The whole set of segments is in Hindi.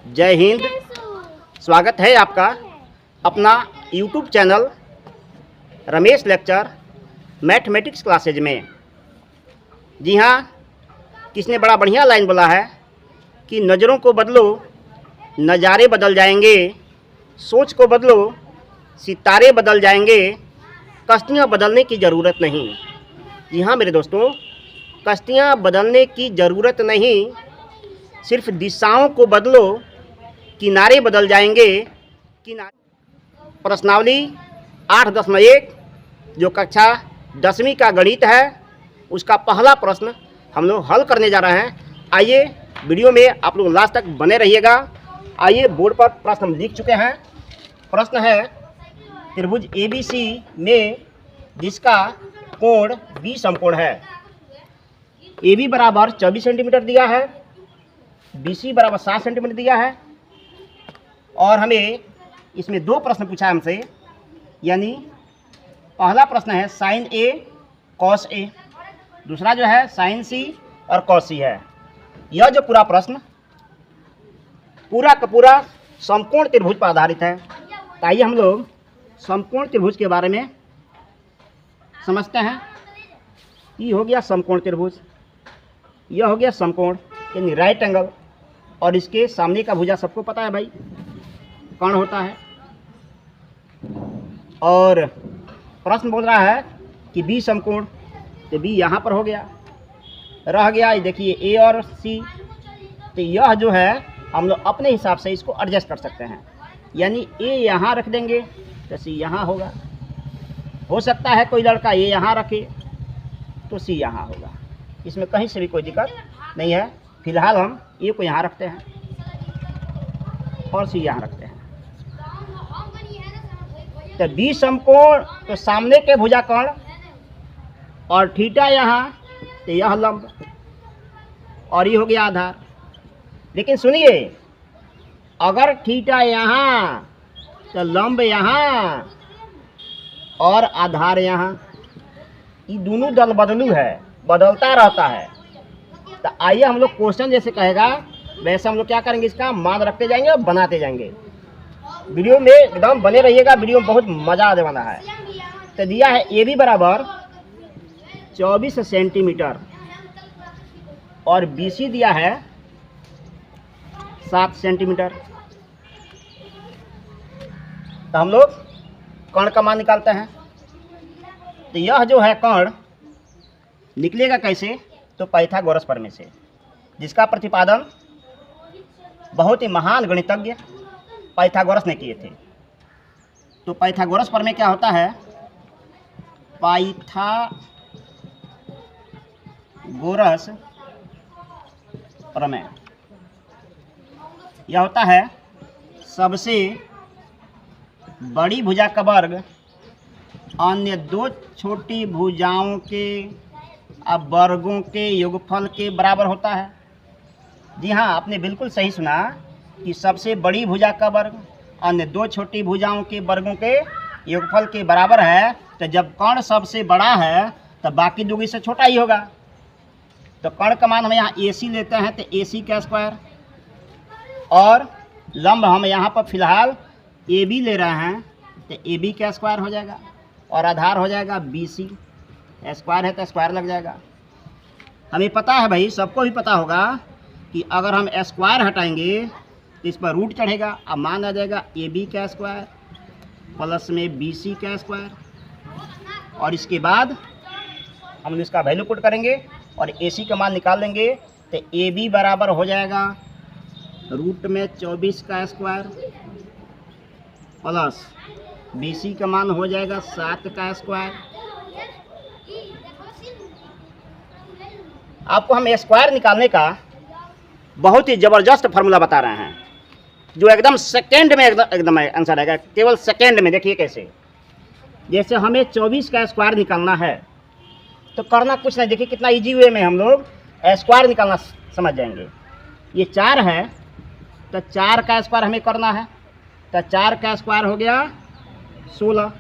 जय हिंद। स्वागत है आपका अपना YouTube channel Ramesh lecture mathematics classes में। जी हाँ, किसने बड़ा बढ़िया लाइन बोला है कि नज़रों को बदलो नज़ारे बदल जाएंगे, सोच को बदलो सितारे बदल जाएंगे, कश्तियाँ बदलने की ज़रूरत नहीं। जी हाँ मेरे दोस्तों, कश्तियाँ बदलने की ज़रूरत नहीं, सिर्फ दिशाओं को बदलो किनारे बदल जाएंगे। प्रश्नावली 8.1 जो कक्षा 10वीं का गणित है, उसका पहला प्रश्न हम लोग हल करने जा रहे हैं। आइए वीडियो में आप लोग लास्ट तक बने रहिएगा। आइए बोर्ड पर प्रश्न हम लिख चुके हैं। प्रश्न है त्रिभुज ABC में जिसका कोण B समकोण है। AB बराबर 24 सेंटीमीटर दिया है, BC बराबर 7 सेंटीमीटर दिया है और हमें इसमें दो प्रश्न पूछा है हमसे। यानी पहला प्रश्न है साइन A कॉस A, दूसरा जो है साइन C और कॉस C है। यह जो पूरा प्रश्न पूरा का पूरा समकोण त्रिभुज पर आधारित है। तो आइए हम लोग समकोण त्रिभुज के बारे में समझते हैं। ये हो गया समकोण त्रिभुज, यह हो गया समकोण यानी राइट एंगल, और इसके सामने का भुजा सबको पता है भाई कर्ण होता है। और प्रश्न बोल रहा है कि B समकोण, तो B यहाँ पर हो गया, रह गया ये देखिए A और C। तो यह जो है हम लोग अपने हिसाब से इसको एडजस्ट कर सकते हैं। यानी A यहाँ रख देंगे तो C यहाँ होगा। हो सकता है कोई लड़का A यहाँ रखे तो C यहाँ होगा, इसमें कहीं से भी कोई दिक्कत नहीं है। फिलहाल हम A को यहाँ रखते हैं और C यहाँ रखते हैं। तो B समकोण तो सामने के भुजाकोण और थीटा यहाँ, तो यह लंब और ये हो गया आधार। लेकिन सुनिए, अगर थीटा यहाँ तो लंब यहाँ और आधार यहाँ, ये दोनों दल बदलू है, बदलता रहता है। तो आइए हम लोग क्वेश्चन जैसे कहेगा वैसे हम लोग क्या करेंगे, इसका मान रखते जाएंगे और बनाते जाएंगे। वीडियो में एकदम बने रहिएगा, वीडियो में बहुत मज़ा आने वाला है। तो दिया है AB बराबर 24 सेंटीमीटर और BC दिया है 7 सेंटीमीटर। तो हम लोग कर्ण का मान निकालते हैं। तो यह जो है कर्ण निकलेगा कैसे, तो पाइथागोरस प्रमेय से, जिसका प्रतिपादन बहुत ही महान गणितज्ञ पाइथागोरस ने किए थे। तो पाइथागोरस प्रमेय क्या होता है, पाइथागोरस प्रमेय यह होता है सबसे बड़ी भुजा का वर्ग अन्य दो छोटी भुजाओं के वर्गों के योगफल के बराबर होता है। जी हाँ, आपने बिल्कुल सही सुना कि सबसे बड़ी भुजा का वर्ग अन्य दो छोटी भुजाओं के वर्गों के योगफल के बराबर है। तो जब कर्ण सबसे बड़ा है तो बाकी दो से छोटा ही होगा। तो कर्ण का मान हम यहाँ AC लेते हैं तो AC का स्क्वायर, और लंब हम यहाँ पर फिलहाल AB ले रहे हैं तो AB का स्क्वायर हो जाएगा, और आधार हो जाएगा BC। स्क्वायर है तो स्क्वायर लग जाएगा। हमें पता है भाई, सबको भी पता होगा कि अगर हम स्क्वायर हटाएंगे तो इस पर रूट चढ़ेगा, अब मान आ जाएगा AB का स्क्वायर प्लस में BC का स्क्वायर, और इसके बाद हम इसका वैल्यू पुट करेंगे और AC का मान निकाल लेंगे। तो AB बराबर हो जाएगा रूट में 24 का स्क्वायर प्लस BC का मान हो जाएगा 7 का स्क्वायर। आपको हम स्क्वायर निकालने का बहुत ही ज़बरदस्त फार्मूला बता रहे हैं, जो एकदम सेकेंड में एकदम आंसर आएगा, केवल सेकेंड में। देखिए कैसे, जैसे हमें 24 का स्क्वायर निकालना है तो करना कुछ नहीं, देखिए कितना इजी वे में हम लोग स्क्वायर निकालना समझ जाएंगे। ये 4 है तो 4 का स्क्वायर हमें करना है, तो 4 का स्क्वायर हो गया 16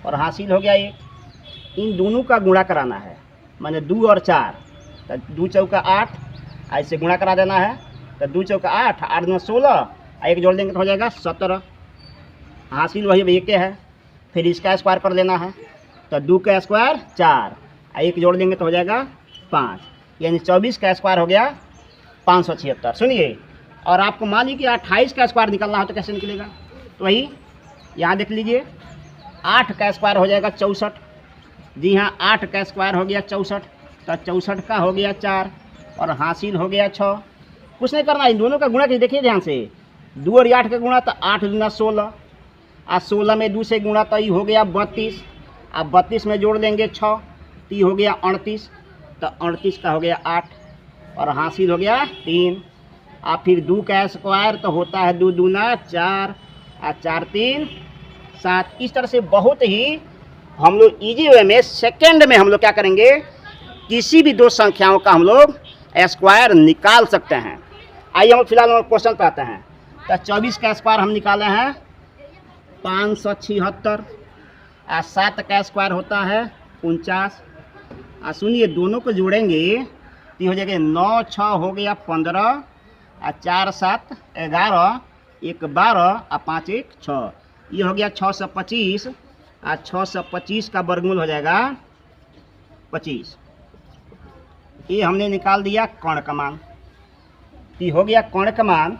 और हासिल हो गया 1। इन दोनों का गुणा कराना है, माने 2 और 4, तो 2 चौका 8, ऐसे गुणा करा देना है। तो 2 चौका 8, 8 में 16, एक जोड़ देंगे तो हो जाएगा 17। हासिल वही एक है, फिर इसका स्क्वायर कर लेना है, तो 2 का स्क्वायर 4, एक जोड़ देंगे तो हो जाएगा 5, यानी 24 का स्क्वायर हो गया 576। सुनिए, और आपको मान लीजिए कि 28 का स्क्वायर निकालना हो तो कैसे निकलेगा, तो वही यहाँ देख लीजिए, 8 का स्क्वायर हो जाएगा 64। जी हाँ, 8 का स्क्वायर हो गया 64, तो 64 का हो गया 4 और हासिल हो गया 6। कुछ नहीं करना, इन दोनों का गुणा कीजिए, देखिए ध्यान से, 2 और 8 का गुणा तो 8 दूना 16, और 16 में 2 से गुणा तो ये हो गया 32, अब 32 में जोड़ लेंगे 6 तो ये हो गया 38, तो 38 का हो गया 8 और हासिल हो गया 3। अब फिर 2 का स्क्वायर तो होता है 2 दूना 4 और 4 3 7। इस तरह से बहुत ही हम लोग ईजी वे में सेकेंड में हम लोग क्या करेंगे, किसी भी 2 संख्याओं का हम लोग स्क्वायर निकाल सकते हैं। आइए हम फिलहाल क्वेश्चन पे आते हैं। तो 24 का स्क्वायर हम निकाले हैं 576, और 7 का स्क्वायर होता है 49। और सुनिए, दोनों को जोड़ेंगे तो हो जाएगा 9 6 हो गया 15, और 4 7 11, 1 12 और 5 1 6, ये हो गया 625, और 625 का वर्गमूल हो जाएगा 25। ये हमने निकाल दिया कर्ण का मान, ये हो गया कर्ण का मान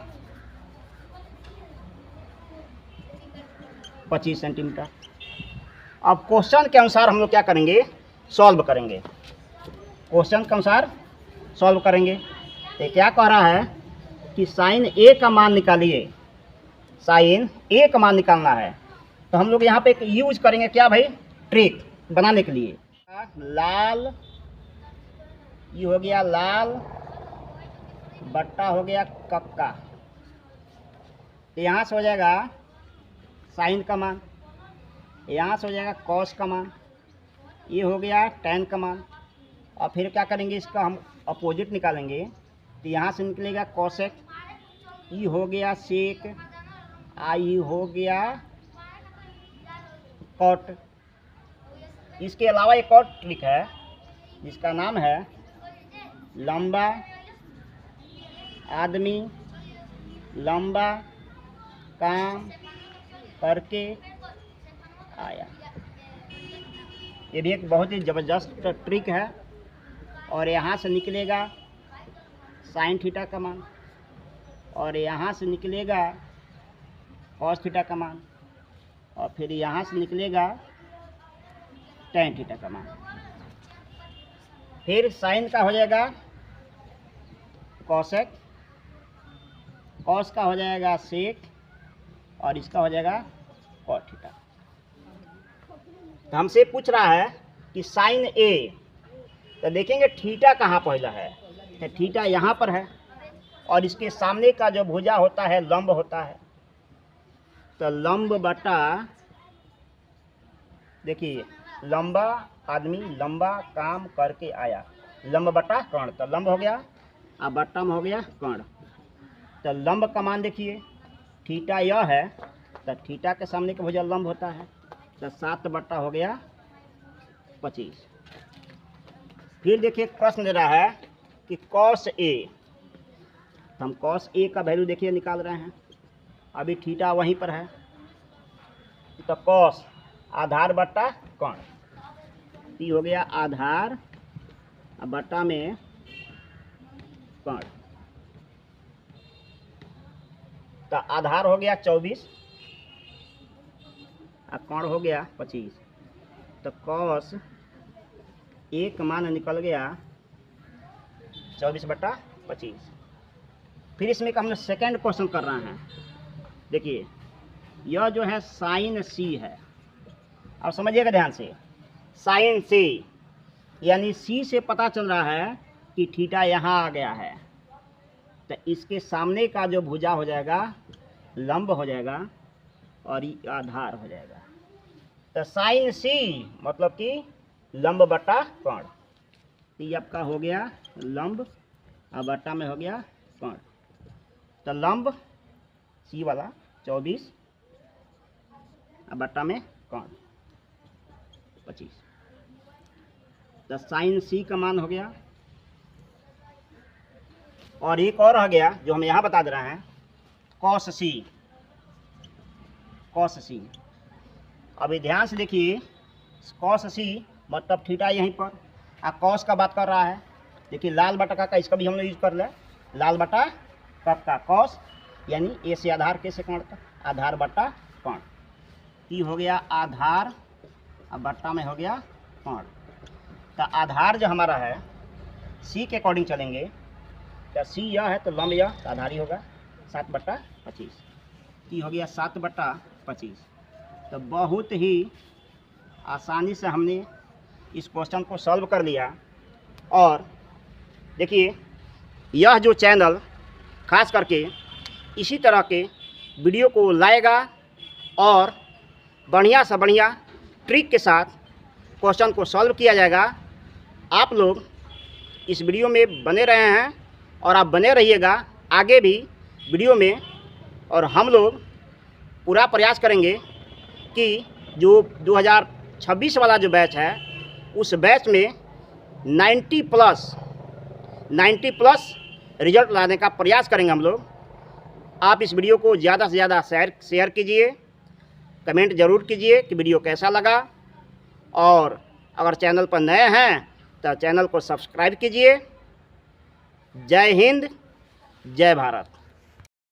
25 सेंटीमीटर। अब क्वेश्चन के अनुसार हम लोग क्या करेंगे, सॉल्व करेंगे, क्वेश्चन के अनुसार सॉल्व करेंगे। तो क्या कह रहा है कि साइन ए का मान निकालिए, साइन ए का मान निकालना है, तो हम लोग यहाँ पे एक यूज करेंगे क्या भाई, ट्रिक बनाने के लिए। लाल, ये हो गया लाल बट्टा हो गया कक्का, तो यहाँ से हो जाएगा साइन का मान, यहाँ से हो जाएगा कॉस का मान, ये हो गया टैन का मान। और फिर क्या करेंगे, इसका हम अपोजिट निकालेंगे, तो यहाँ से निकलेगा कॉसेक, ये हो गया सेक, आई हो गया कॉट। इसके अलावा एक और ट्रिक है जिसका नाम है लंबा आदमी लंबा काम करके आया। ये भी एक बहुत ही ज़बरदस्त ट्रिक है। और यहाँ से निकलेगा साइन थीटा का मान, और यहाँ से निकलेगा कॉस थीटा का मान, और फिर यहाँ से निकलेगा टैन थीटा का मान। फिर साइन का हो जाएगा कॉसेक, कॉस का हो जाएगा सेक, और इसका हो जाएगा कॉट थीटा। तो हमसे पूछ रहा है कि साइन ए, तो देखेंगे थीटा कहाँ पहला है, तो थीटा यहाँ पर है, और इसके सामने का जो भुजा होता है लंब होता है, तो लंब बटा, देखिए लंबा आदमी लंबा काम करके आया, लंब बटा कर्ण, तो लंब हो गया और बट्टा में हो गया कर्ण। तो लंब का मान देखिए, थीटा यह है, तो थीटा के सामने का भुजा लंब होता है, तो 7 बट्टा हो गया 25। फिर देखिए प्रश्न दे रहा है कि कॉस ए, तो हम कॉस ए का वैल्यू देखिए निकाल रहे हैं, अभी थीटा वहीं पर है, तो कॉस आधार बट्टा कर्ण, ये हो गया आधार बट्टा में कर्ण, तो आधार हो गया 24 और कर्ण हो गया 25, तो कॉस एक मान निकल गया 24 बट्टा 25। फिर इसमें हम लोग सेकेंड क्वेश्चन कर रहे हैं। देखिए यह जो है साइन सी है, अब समझिएगा ध्यान से, साइन सी यानी सी से पता चल रहा है कि थीटा यहाँ आ गया है, तो इसके सामने का जो भुजा हो जाएगा लंब हो जाएगा और ये आधार हो जाएगा। तो साइन सी मतलब कि लंब बट्टा कर्ण, ये आपका हो गया लंब और बट्टा में हो गया कर्ण। तो लंब सी वाला 24 और बट्टा में कर्ण 25। तो साइन सी का मान हो गया। और एक और रह गया जो हम यहाँ बता दे रहे हैं, कॉस सी, कॉस सी। अभी ध्यान से देखिए, कॉस सी मतलब थीटा यहीं पर, कॉस का बात कर रहा है। देखिए लाल बटा का इसका भी हम लोग यूज कर ले, लाल बटा कब का कॉस, यानी ए से आधार, के से कर्ण तक, आधार बटा कर्ण। ई हो गया आधार, अब बट्टा में हो गया कर्ण। तो आधार जो हमारा है सी के अकॉर्डिंग चलेंगे, तो सी यह है तो लंब यह, तो आधार ही होगा 7/25। ई हो गया 7/25। तो बहुत ही आसानी से हमने इस क्वेश्चन को सॉल्व कर लिया। और देखिए यह जो चैनल खास करके इसी तरह के वीडियो को लाएगा और बढ़िया से बढ़िया ट्रिक के साथ क्वेश्चन को सॉल्व किया जाएगा। आप लोग इस वीडियो में बने रहे हैं और आप बने रहिएगा आगे भी वीडियो में। और हम लोग पूरा प्रयास करेंगे कि जो 2026 वाला जो बैच है उस बैच में 90 प्लस रिजल्ट लाने का प्रयास करेंगे हम लोग। आप इस वीडियो को ज़्यादा से ज़्यादा शेयर कीजिए, कमेंट ज़रूर कीजिए कि वीडियो कैसा लगा। और अगर चैनल पर नए हैं तो चैनल को सब्सक्राइब कीजिए। जय हिंद, जय भारत।